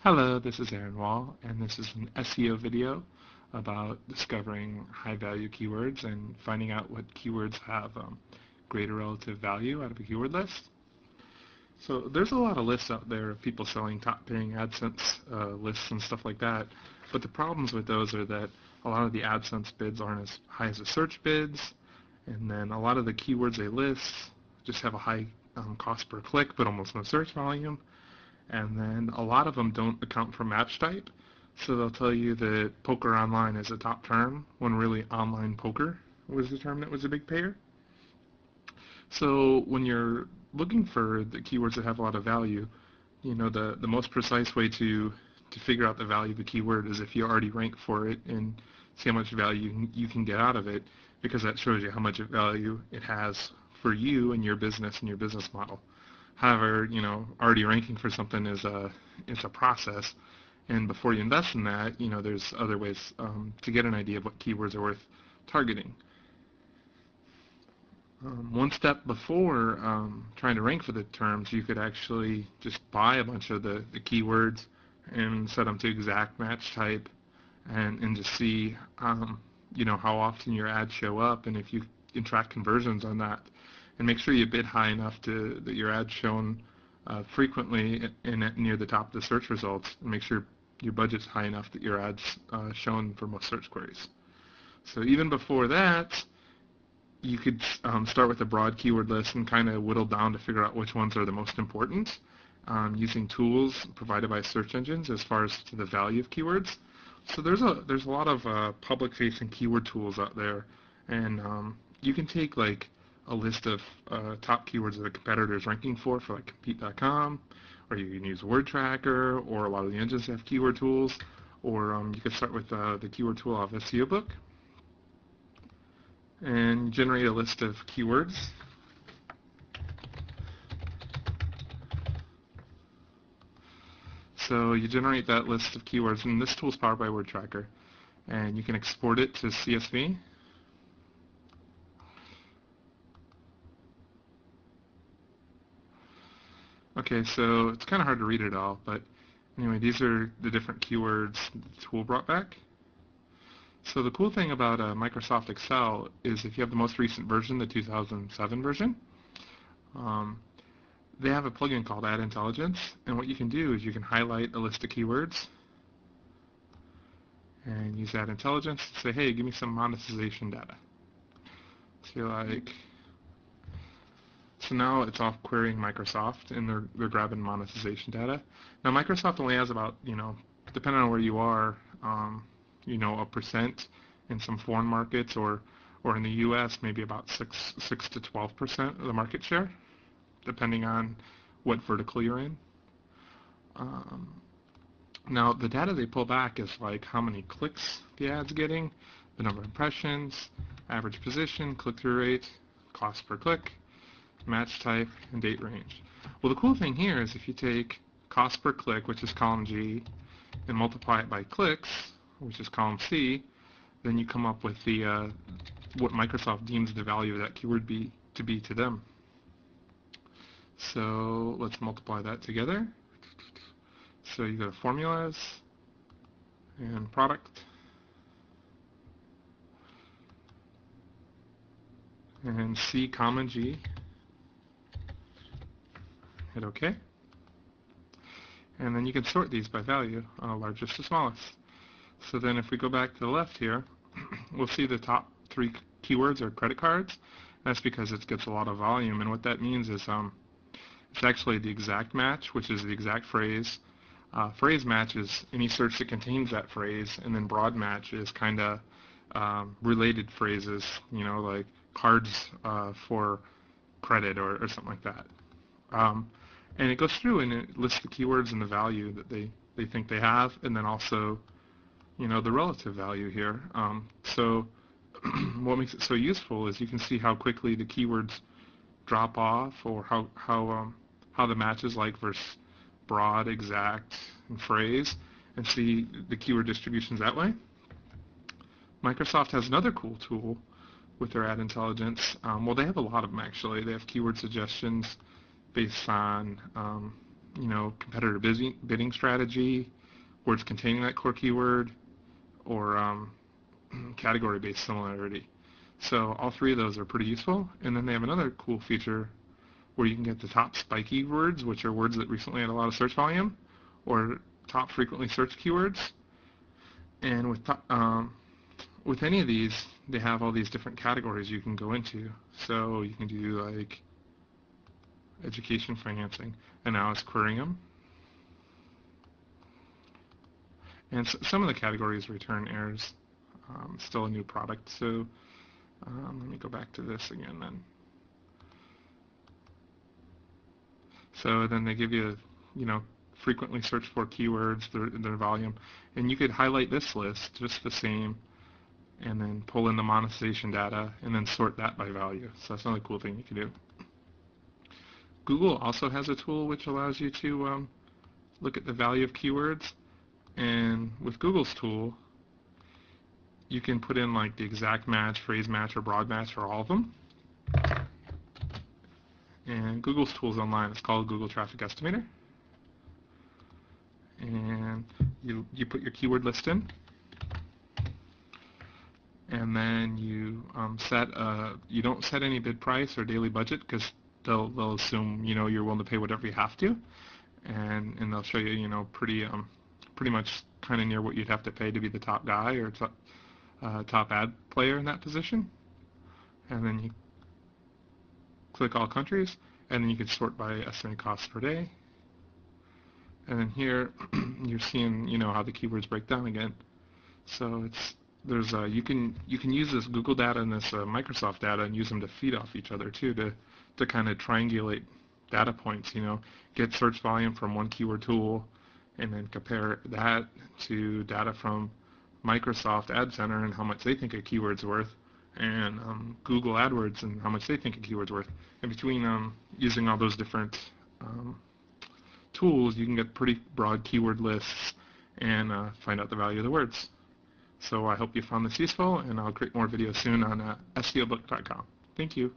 Hello, this is Aaron Wall, and this is an SEO video about discovering high-value keywords and finding out what keywords have greater relative value out of a keyword list. So there's a lot of lists out there of people selling top-paying AdSense lists and stuff like that, but the problems with those are that a lot of the AdSense bids aren't as high as the search bids, and then a lot of the keywords they list just have a high cost per click but almost no search volume. And then a lot of them don't account for match type. So they'll tell you that poker online is a top term when really online poker was the term that was a big payer. So when you're looking for the keywords that have a lot of value, the most precise way to figure out the value of the keyword is if you already rank for it and see how much value you can get out of it, because that shows you how much value it has for you and your business and your business model. However, already ranking for something is a process, and before you invest in that, there's other ways to get an idea of what keywords are worth targeting. One step before trying to rank for the terms, you could actually just buy a bunch of the keywords and set them to exact match type, and just see how often your ads show up, and if you can track conversions on that. And make sure you bid high enough that your ad's shown frequently and near the top of the search results, and make sure your budget's high enough that your ad's shown for most search queries. So even before that, you could start with a broad keyword list and kind of whittle down to figure out which ones are the most important, using tools provided by search engines as far as to the value of keywords. So there's a lot of public-facing keyword tools out there, and you can take like a list of top keywords that a competitor is ranking for like compete.com, or you can use Word Tracker, or a lot of the engines have keyword tools, or you can start with the keyword tool off SEO Book and generate a list of keywords. So you generate that list of keywords, and this tool is powered by Word Tracker, and you can export it to CSV. Okay, so it's kind of hard to read it all, but anyway, these are the different keywords the tool brought back. So the cool thing about Microsoft Excel is if you have the most recent version, the 2007 version, they have a plugin called AdIntelligence, and what you can do is you can highlight a list of keywords and use AdIntelligence to say, hey, give me some monetization data. So now it's off querying Microsoft, and they're grabbing monetization data. Now Microsoft only has about, depending on where you are, a percent in some foreign markets, or in the U.S. maybe about 6 to 12% of the market share, depending on what vertical you're in. Now the data they pull back is like how many clicks the ad's getting, the number of impressions, average position, click-through rate, cost per click, match type, and date range. Well, the cool thing here is if you take cost per click, which is column G, and multiply it by clicks, which is column C, then you come up with the what Microsoft deems the value of that keyword to be to them. So let's multiply that together. So you go to formulas and product, and C comma G. Hit OK. And then you can sort these by value, largest to smallest. So then if we go back to the left here, we'll see the top 3 keywords are credit cards. That's because it gets a lot of volume, and what that means is it's actually the exact match, which is the exact phrase. Phrase match is any search that contains that phrase, and then broad match is kind of related phrases, like cards for credit or something like that. And it goes through and it lists the keywords and the value that they think they have, and then also, the relative value here. So what makes it so useful is you can see how quickly the keywords drop off, or how the match is like versus broad, exact, and phrase, and see the keyword distributions that way. Microsoft has another cool tool with their AdIntelligence. Well, they have a lot of them actually. They have keyword suggestions based on competitor bidding strategy, words containing that core keyword, or category-based similarity. So all three of those are pretty useful. And then they have another cool feature where you can get the top spiky words, which are words that recently had a lot of search volume, or top frequently searched keywords. And with any of these, they have all these different categories you can go into. So you can do like education financing, and now it's querying them. And some of the categories return errors. Still a new product, so let me go back to this again then. So then they give you, frequently searched for keywords, their volume, and you could highlight this list just the same, and then pull in the monetization data, and then sort that by value. So that's another cool thing you can do. Google also has a tool which allows you to look at the value of keywords, and with Google's tool, you can put in like the exact match, phrase match, or broad match for all of them. And Google's tool is online. It's called Google Traffic Estimator. And you put your keyword list in, and then you you don't set any bid price or daily budget, because they'll assume you're willing to pay whatever you have to, and they'll show you pretty much kind of near what you'd have to pay to be the top guy or top ad player in that position. And then you click all countries, and then you can sort by estimated costs per day. And then here you're seeing how the keywords break down again. So you can use this Google data and this Microsoft data and use them to feed off each other too, to kind of triangulate data points. Get search volume from one keyword tool, and then compare that to data from Microsoft Ad Center and how much they think a keyword's worth, and Google AdWords and how much they think a keyword's worth. And between using all those different tools, you can get pretty broad keyword lists and find out the value of the words. So I hope you found this useful, and I'll create more videos soon on SEObook.com. Thank you.